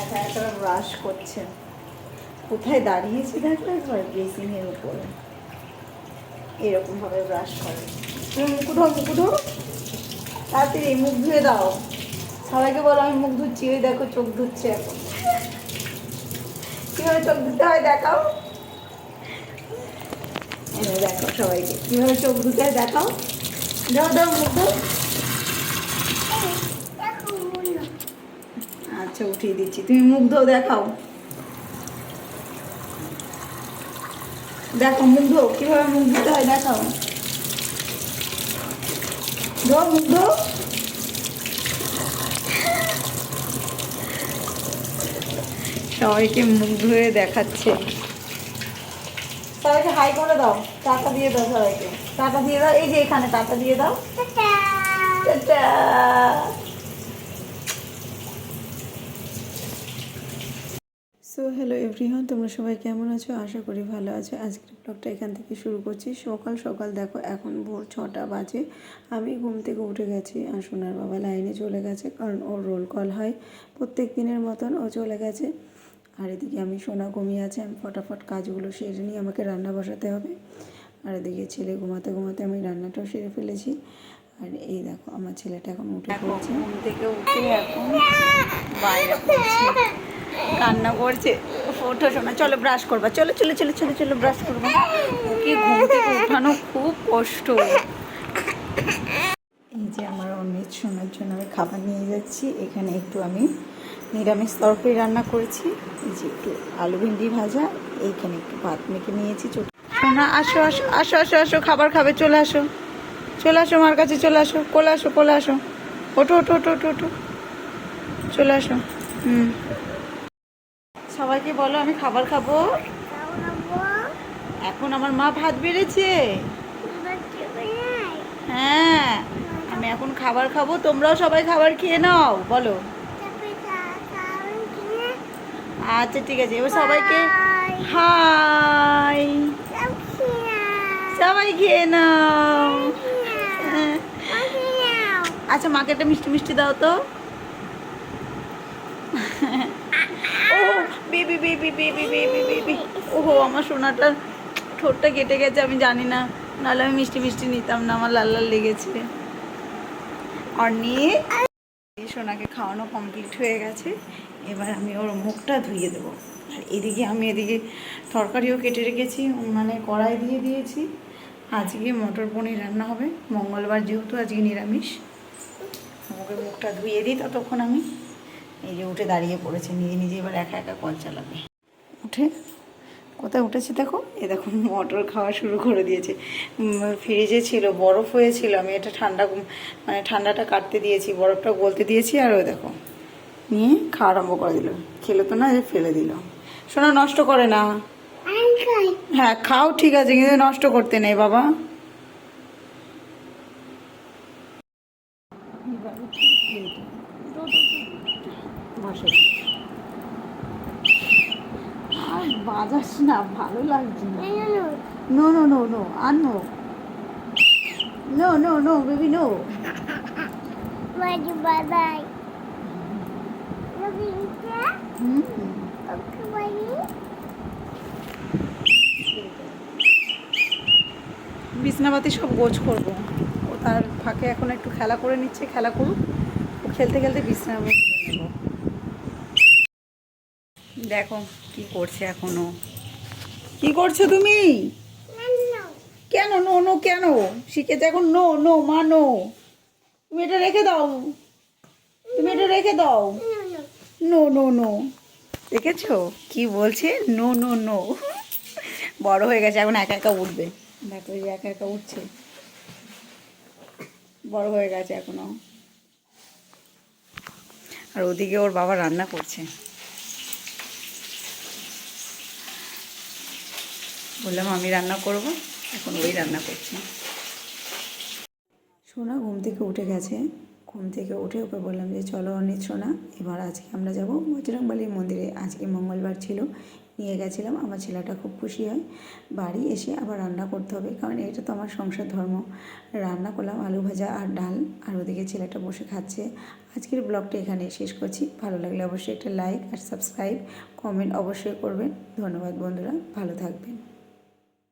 একা একা ব্রাশ করছে। কোথায় দাঁড়িয়েছে দেখো একবার, বেসিনের উপরে এরকম ভাবে ব্রাশ করে। তুমি মুকুট তাড়াতাড়ি মুখ ধুয়ে দাও। সবাইকে বলো আমি মুখ ধুচ্ছি। ওই দেখো চোখ ধুচ্ছে এখন। কিভাবে চোখ ধুতে হয় দেখাও। দেখো সবাইকে কিভাবে চোখ ধুতে হয় দেখাও। দাও দাও মুখ ধো। আচ্ছা উঠিয়ে দিচ্ছি, তুমি মুখ ধো দেখাও। দেখো মুখ ধো, কিভাবে মুখ ধুতে হয় দেখাও। ধো মুখ ধো। সবাইকে মুখ ধুয়ে দেখাচ্ছে। সবাইকে হাই করে দাও, টাটা দিয়ে দাও, সবাইকে টাটা দিয়ে দাও। এই যে এখানে টাটা দিয়ে দাও। টাটা। সো হ্যালো এভরিওয়ান, তোমরা সবাই কেমন আছো? আশা করি ভালো আছো। আজকের ব্লগটা এখান থেকে শুরু করছি। সকাল সকাল দেখো, এখন ভোর 6টা বাজে। আমি ঘুম থেকে উঠে গেছি আর সোনার বাবা লাইনে চলে গেছে, কারণ ওর রোল কল হয় প্রত্যেক দিনের মতন। ও চলে গেছে। আর এদিকে আমি সোনা ঘুমিয়ে আছে, আমি ফটাফট কাজগুলো সেরে নিয়ে আমাকে রান্না বসাতে হবে। আর এদিকে ছেলে ঘুমাতে ঘুমাতে আমি রান্নাটাও সেরে ফেলেছি। আর এই দেখো আমার ছেলেটা এখন উঠে পড়ছে। ঘুম থেকে উঠে এখন বাইরে পড়ছে, কান্না করছে। ওঠো শোনা, চলো ব্রাশ করবা, চলো চলো চলো চলো চলো ব্রাশ করবো। ওকে ঘুম থেকে উঠানো খুব কষ্ট। এই যে আমার অমৃত সোনার জন্য আমি খাবার নিয়ে যাচ্ছি। এখানে একটু আমি নিরামিষ তরকারি রান্না করেছি। এই যে একটু আলু ভেন্ডি ভাজা, এইখানে একটু ভাত মেখে নিয়েছি। সোনা আসো আসো আসো আসো আসো, খাবার খাবে, চলে আসো চলে আসো, আমার কাছে চলে আসো, কোলে আসো কোলে আসো। ওঠো ওঠো ওঠো ওঠো ওঠো, চলে আসো। সবাইকে বলো আমি খাবার খাবো। এখন আমার মা ভাত বেড়েছে। হ্যাঁ, আমি এখন খাবার খাবো, তোমরাও সবাই খাবার খেয়ে নাও। বলো আচ্ছা ঠিক আছে। এবার সবাইকে হাই, সবাই খেয়ে নাও। আচ্ছা মাকে একটা মিষ্টি মিষ্টি দাও তো। Oh baby baby baby baby baby. ওহো আমার সোনাটা ঠোঁটটা কেটে গেছে, আমি জানি না, নাহলে আমি মিষ্টি মিষ্টি নিতাম না। আমার লাল লাল লেগেছে। অনেক সোনাকে খাওয়ানো কমপ্লিট হয়ে গেছে। এবার আমি ওর মুখটা ধুয়ে দেবো। আর এদিকে আমি এদিকে তরকারিও কেটে রেখেছি, মানে কড়াই দিয়ে দিয়েছি। আজকে মটর পনির রান্না হবে, মঙ্গলবার যেহেতু আজকে নিরামিষ। আমাকে মুখটা ধুয়ে দিই ততক্ষণ আমি। এই যে উঠে দাঁড়িয়ে পড়েছে নিজে নিজে, এবার একা একা কল চালাবে। উঠে কোথায় উঠেছে দেখো, এ দেখো মটর খাওয়া শুরু করে দিয়েছে। ফ্রিজে ছিল, বরফ হয়েছিল, আমি এটা ঠান্ডা মানে ঠান্ডাটা কাটতে দিয়েছি, বরফটা গলতে দিয়েছি। আর ওই দেখো নিয়ে খাওয়া আরম্ভ করে দিল। খেলো তো না, ফেলে দিল। শোনা নষ্ট করে না। হ্যাঁ খাও ঠিক আছে, কিন্তু নষ্ট করতে নেই বাবা। আর বাজাস না, ভালো লাগছে না। নো নো নো নো আর no no no no baby no. বিছনাপাতি সব গোছ করবো। ও তার ফাঁকে এখন একটু খেলা করে নিচ্ছে, খেলা করুক। ও খেলতে খেলতে বিছনা আমি তুলে নেব। দেখো কি করছে এখনো। কি করছো তুমি? কেন নো নো কেন শিখেছে এখন? নো নো মা নো। তুমি এটা রেখে দাও, তুমি এটা রেখে দাও। নো নো নো, দেখেছো কি বলছে? No no no. বড় হয়ে গেছে, এখন একা একা উঠবে। দেখো এই একা একা উঠছে, বড় হয়ে গেছে এখনো। আর ওদিকে ওর বাবা রান্না করছে। বললাম আমি রান্না করব, এখন ওই রান্না করছি। সোনা ঘুম থেকে উঠে গেছে। ঘুম থেকে উঠে ওকে বললাম যে চলো অনিত সোনা, এবার আজকে আমরা যাব বজরংবলী মন্দিরে। আজকে মঙ্গলবার ছিল, নিয়ে গেছিলাম। আমার ছেলেটা খুব খুশি হয়। বাড়ি এসে আবার রান্না করতে হবে, কারণ এটা তো আমার সংসার ধর্ম। রান্না করলাম আলু ভাজা আর ডাল, আর ওদিকে ছেলেটা বসে খাচ্ছে। আজকের ব্লগটা এখানে শেষ করছি। ভালো লাগলে অবশ্যই একটা লাইক আর সাবস্ক্রাইব, কমেন্ট অবশ্যই করবেন। ধন্যবাদ বন্ধুরা, ভালো থাকবেন।